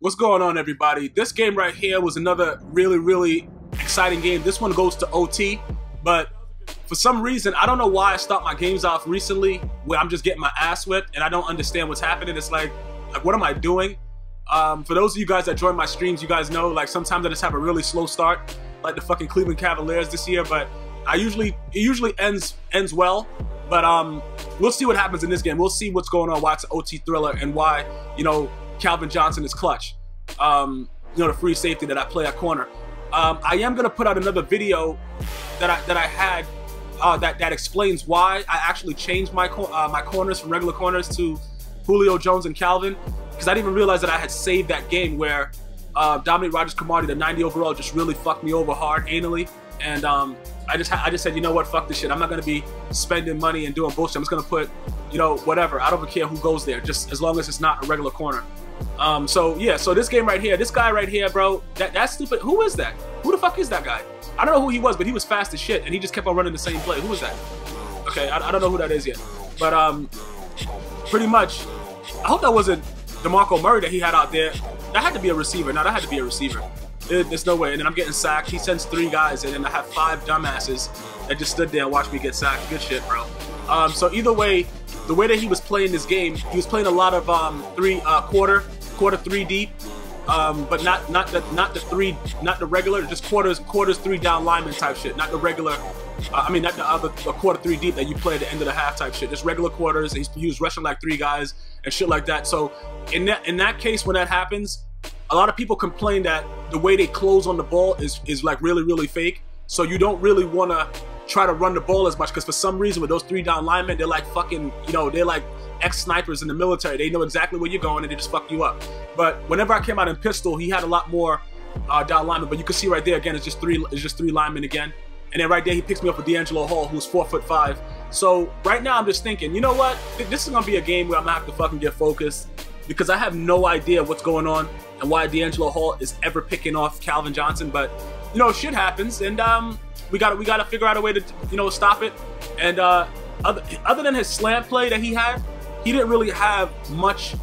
What's going on, everybody? This game right here was another really exciting game. This one goes to OT, but for some reason, I don't know why I start my games off recently where I'm just getting my ass whipped and I don't understand what's happening. It's like what am I doing? For those of you guys that join my streams, you guys know, like, sometimes I just have a really slow start, like the fucking Cleveland Cavaliers this year, but it usually ends well. But we'll see what happens in this game. We'll see what's going on, why it's an OT thriller, and why, you know, Calvin Johnson is clutch. You know, the free safety that I play at corner. I am gonna put out another video that I had that explains why I actually changed my corners from regular corners to Julio Jones and Calvin, because I didn't even realize that I had saved that game where Dominique Rodgers-Cromartie, the 90 overall, just really fucked me over hard anally, and I just said, you know what, fuck this shit. I'm not gonna be spending money and doing bullshit. I'm just gonna put, you know, whatever. I don't even care who goes there, just as long as it's not a regular corner. So yeah, so this game right here, this guy right here, bro, that's stupid. Who is that? Who the fuck is that guy? I don't know who he was, but he was fast as shit, and he just kept on running the same play. Who was that? Okay, I don't know who that is yet, but pretty much, I hope that wasn't DeMarco Murray that he had out there. That had to be a receiver. No, that had to be a receiver. There's no way. And then I'm getting sacked. He sends 3 guys, and then I have 5 dumbasses that just stood there and watched me get sacked. Good shit, bro. So either way, the way that he was playing this game, he was playing a lot of quarter 3 deep, but not the regular, just quarters 3 down lineman type shit, not the regular. I mean, not the other quarter 3 deep that you play at the end of the half type shit. Just regular quarters. He was rushing like 3 guys and shit like that. So in that case, when that happens, a lot of people complain that the way they close on the ball is like really fake. So you don't really want to try to run the ball as much, because for some reason with those 3 down linemen, they're like fucking, you know, they're like ex-snipers in the military. They know exactly where you're going and they just fuck you up. But whenever I came out in pistol, he had a lot more down linemen. But you can see right there again, it's just three linemen again. And then right there, he picks me up with D'Angelo Hall, who's 4'5". So right now, I'm just thinking, you know what? This is gonna be a game where I'm gonna have to fucking get focused, because I have no idea what's going on and why D'Angelo Hall is ever picking off Calvin Johnson. But you know, shit happens, and we gotta figure out a way to, you know, stop it. And other than his slant play that he had, he didn't really have much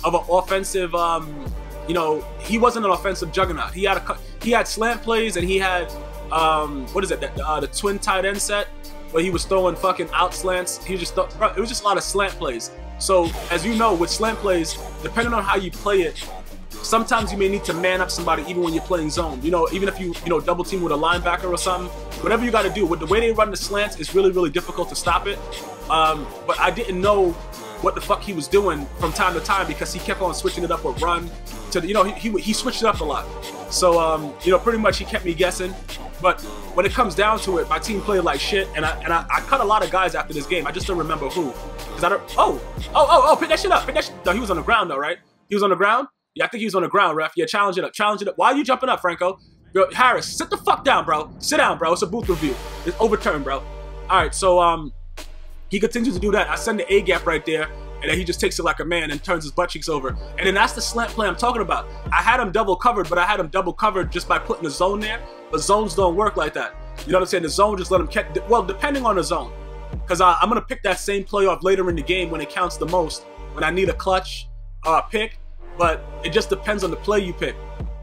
of an offensive. You know, he wasn't an offensive juggernaut. He had slant plays, and he had what is it? The twin tight end set where he was throwing fucking out slants. He just bro, it was just a lot of slant plays. So as you know, with slant plays, depending on how you play it, sometimes you may need to man up somebody even when you're playing zone. You know, even if you double team with a linebacker or something, whatever you got to do. With the way they run the slants, it's really difficult to stop it. But I didn't know what the fuck he was doing from time to time, because he kept on switching it up with run to, you know, he switched it up a lot. So you know, pretty much he kept me guessing. But when it comes down to it, my team played like shit, and I cut a lot of guys after this game. I just don't remember who, because I don't. Oh, pick that shit up. Pick that shit. No, he was on the ground though, right? He was on the ground. Yeah, I think he was on the ground, ref. Yeah, challenge it up. Why are you jumping up, Franco? Yo, Harris, sit the fuck down, bro. Sit down, bro. It's a booth review. It's overturned, bro. All right, so he continues to do that. I send the A gap right there, and then he just takes it like a man and turns his butt cheeks over. And then that's the slant play I'm talking about. I had him double covered, but I had him double covered just by putting the zone there. But zones don't work like that. You know what I'm saying? The zone just let him catch. Well, depending on the zone, because I'm gonna pick that same play off later in the game when it counts the most, when I need a clutch pick. But it just depends on the play you pick.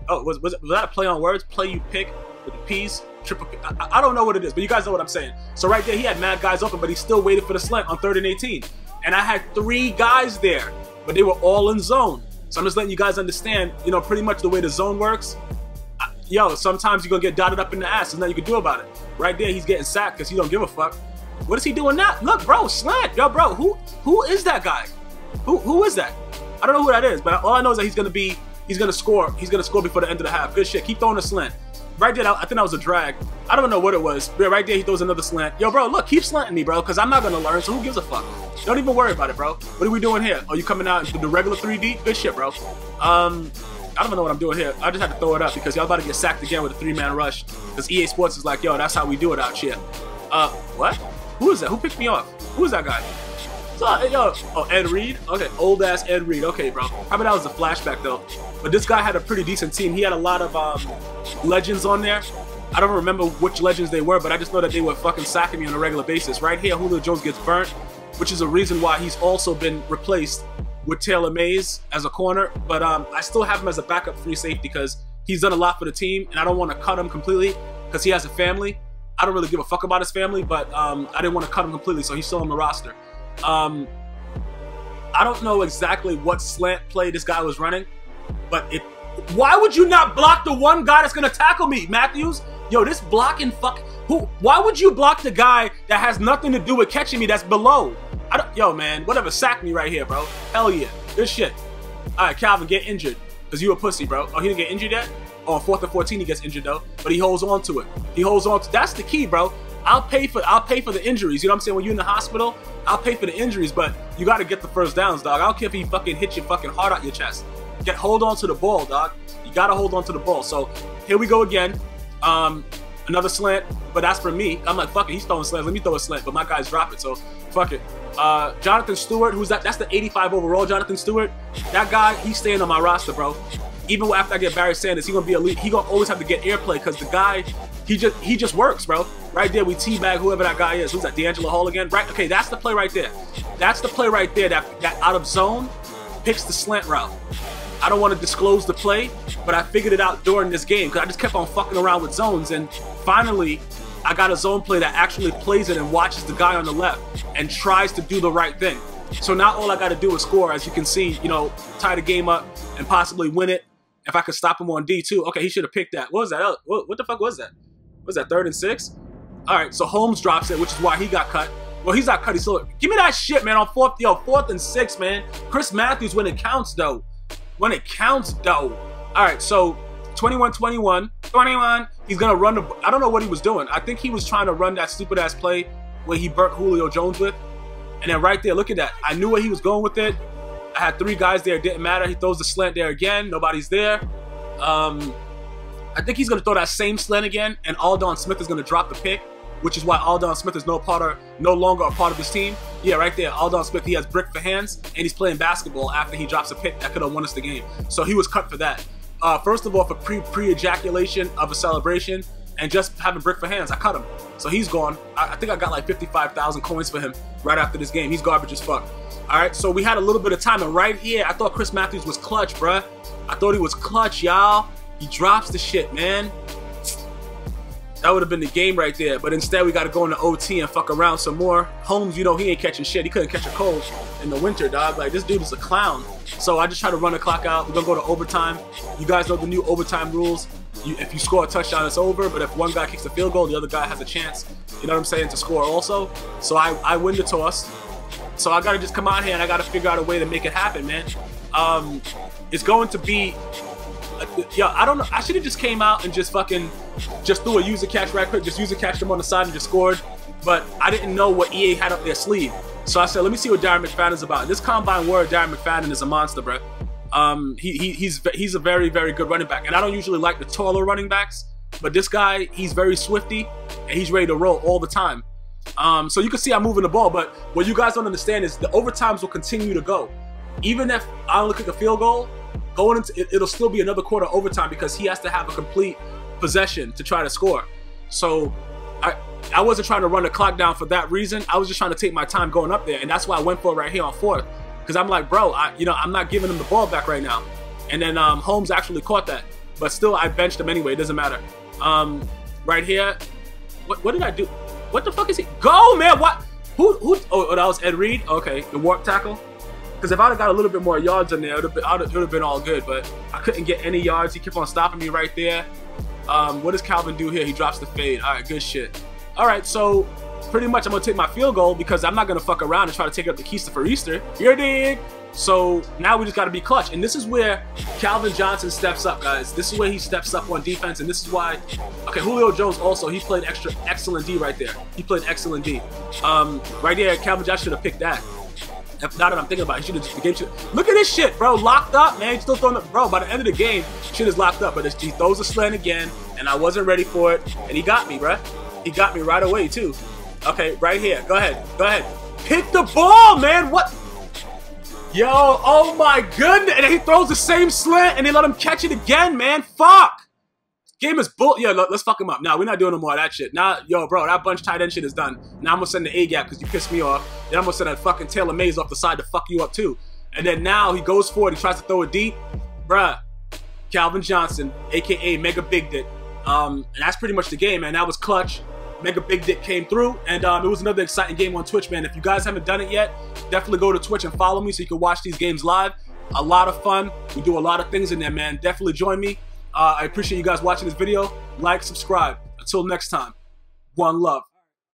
Oh, was that a play on words? Play you pick with the P's, triple P. I don't know what it is, but you guys know what I'm saying. So right there, he had mad guys open, but he still waited for the slant on 3rd and 18. And I had 3 guys there, but they were all in zone. So I'm just letting you guys understand, you know, pretty much the way the zone works. Yo, sometimes you're gonna get dotted up in the ass. There's nothing you can do about it. Right there, he's getting sacked because he don't give a fuck. What is he doing now? Look, bro, slant. Yo, bro, who is that guy? Who is that? I don't know who that is, but all I know is that he's gonna score. He's gonna score before the end of the half. Good shit. Keep throwing a slant. Right there, I think that was a drag. I don't know what it was. But right there, he throws another slant. Yo, bro, look, keep slanting me, bro, because I'm not gonna learn. So who gives a fuck? Don't even worry about it, bro. What are we doing here? Oh, you coming out into the regular 3D? Good shit, bro. I don't know what I'm doing here. I just had to throw it up because y'all about to get sacked again with a 3-man rush. Because EA Sports is like, yo, that's how we do it out here. What? Who is that? Who picked me off? Who is that guy? Yo, oh, Ed Reed? Okay, old ass Ed Reed. Okay, bro. Probably that was a flashback though. But this guy had a pretty decent team. He had a lot of legends on there. I don't remember which legends they were, but I just know that they were fucking sacking me on a regular basis. Right here, Julio Jones gets burnt, which is a reason why he's also been replaced with Taylor Mays as a corner, but I still have him as a backup free safety because he's done a lot for the team, and I don't want to cut him completely because he has a family. I don't really give a fuck about his family, but I didn't want to cut him completely, so he's still on the roster. I don't know exactly what slant play this guy was running, but why would you not block the one guy that's gonna tackle me, Matthews? Yo, this blocking why would you block the guy that has nothing to do with catching me that's below? Yo, man, whatever, sack me right here, bro. Hell yeah, good shit. All right, Calvin, get injured, because you a pussy, bro. Oh, he didn't get injured yet? Oh, on 4th and 14 he gets injured though, but he holds on to it. He holds on to, that's the key, bro. I'll pay for the injuries. You know what I'm saying? When you're in the hospital, I'll pay for the injuries, but you got to get the first downs, dog. I don't care if he fucking hits you fucking hard out your chest. Hold on to the ball, dog. You got to hold on to the ball. So here we go again. Another slant, but that's for me. I'm like, fuck it, he's throwing slants. Let me throw a slant, but my guys drop it, so fuck it. Jonathan Stewart, who's that? That's the 85 overall Jonathan Stewart. That guy, he's staying on my roster, bro. Even after I get Barry Sanders, he gonna be elite. He gonna always have to get airplay because the guy, he just works, bro. Right there, we teabag whoever that guy is. Who's that? D'Angelo Hall again? Right? Okay, that's the play right there. That's the play right there. That out of zone picks the slant route. I don't want to disclose the play, but I figured it out during this game because I just kept on fucking around with zones, and finally I got a zone play that actually plays it and watches the guy on the left and tries to do the right thing. So now all I got to do is score, as you can see, you know, tie the game up and possibly win it. If I could stop him on D2. Okay, he should have picked that. What was that? What the fuck was that? Was that 3rd and 6? All right, so Holmes drops it, which is why he got cut. Well, he's not cut. He's still. Give me that shit, man. On 4th and 6, man. Chris Matthews when it counts, though. When it counts, though. All right, so 21. He's gonna run the. I don't know what he was doing. I think he was trying to run that stupid ass play where he burnt Julio Jones with. And then right there, look at that. I knew where he was going with it. I had 3 guys there. It didn't matter. He throws the slant there again. Nobody's there. I think he's going to throw that same slant again, and Aldon Smith is going to drop the pick, which is why Aldon Smith is no longer a part of this team. Yeah, right there. Aldon Smith, he has brick for hands, and he's playing basketball after he drops a pick that could have won us the game. So he was cut for that. First of all, for pre-ejaculation of a celebration and just having brick for hands, I cut him. So he's gone. I think I got like 55,000 coins for him right after this game. He's garbage as fuck. All right, so we had a little bit of time, and right here, I thought Chris Matthews was clutch, bruh. I thought he was clutch, y'all. He drops the shit, man. That would have been the game right there, but instead we got to go into OT and fuck around some more. Holmes, you know, he ain't catching shit. He couldn't catch a cold in the winter, dog. Like, this dude is a clown. So I just try to run the clock out. We're going to go to overtime. You guys know the new overtime rules. If you score a touchdown, it's over, but if one guy kicks a field goal, the other guy has a chance, you know what I'm saying, to score also. So I win the toss. So I got to just come out here and I got to figure out a way to make it happen, man. It's going to be... Yo, I don't know. I should have just came out and just threw a user catch right quick. Just user catched him on the side and just scored. But I didn't know what EA had up their sleeve. So I said, let me see what Darren McFadden is about. This Combine Word, Darren McFadden is a monster, bro. He's a very, very good running back. And I don't usually like the taller running backs. But this guy, he's very swifty. And he's ready to roll all the time. So you can see I'm moving the ball. But what you guys don't understand is the overtimes will continue to go. Even if I only kick a field goal, going into it'll still be another quarter overtime because he has to have a complete possession to try to score. So I wasn't trying to run the clock down for that reason. I was just trying to take my time going up there, and that's why I went for it right here on 4th. Because I'm like, bro, I'm not giving him the ball back right now. And then Holmes actually caught that, but still I benched him anyway. It doesn't matter. Right here, what did I do? What the fuck is he? Go, man! What? Who? Oh, that was Ed Reed. Okay, the warp tackle. Because if I'd have got a little bit more yards in there, it would have been all good. But I couldn't get any yards. He kept on stopping me right there. What does Calvin do here? He drops the fade. All right, good shit. All right, so pretty much I'm going to take my field goal because I'm not going to fuck around and try to take up the Keister for Easter. You dig? So now we just got to be clutch. And this is where Calvin Johnson steps up, guys. This is where he steps up on defense. And this is why, okay, Julio Jones also, he played excellent D right there. He played excellent D. Right there, Calvin Johnson should have picked that. Now that I'm thinking about it, the game should. Look at this shit, bro. Locked up, man. He's still throwing it. Bro, by the end of the game, shit is locked up. But he throws a slant again, and I wasn't ready for it. And he got me, bro. He got me right away, too. Okay, right here. Go ahead. Go ahead. Pick the ball, man. What? Yo, oh my goodness. And then he throws the same slant, and they let him catch it again, man. Fuck. Game is bull. Yeah, let's fuck him up. Nah, we're not doing no more of that shit. Nah, yo, bro, that bunch tight end shit is done. Now I'm gonna send the A-gap because you pissed me off. Then I'm gonna send that fucking Taylor Mays off the side to fuck you up too. And then now he goes for it. He tries to throw it deep. Bruh, Calvin Johnson, a.k.a. Mega Big Dick. And that's pretty much the game, man. That was clutch. Mega Big Dick came through, and it was another exciting game on Twitch, man. If you guys haven't done it yet, definitely go to Twitch and follow me so you can watch these games live. A lot of fun. We do a lot of things in there, man. Definitely join me. I appreciate you guys watching this video. Like, subscribe. Until next time, one love.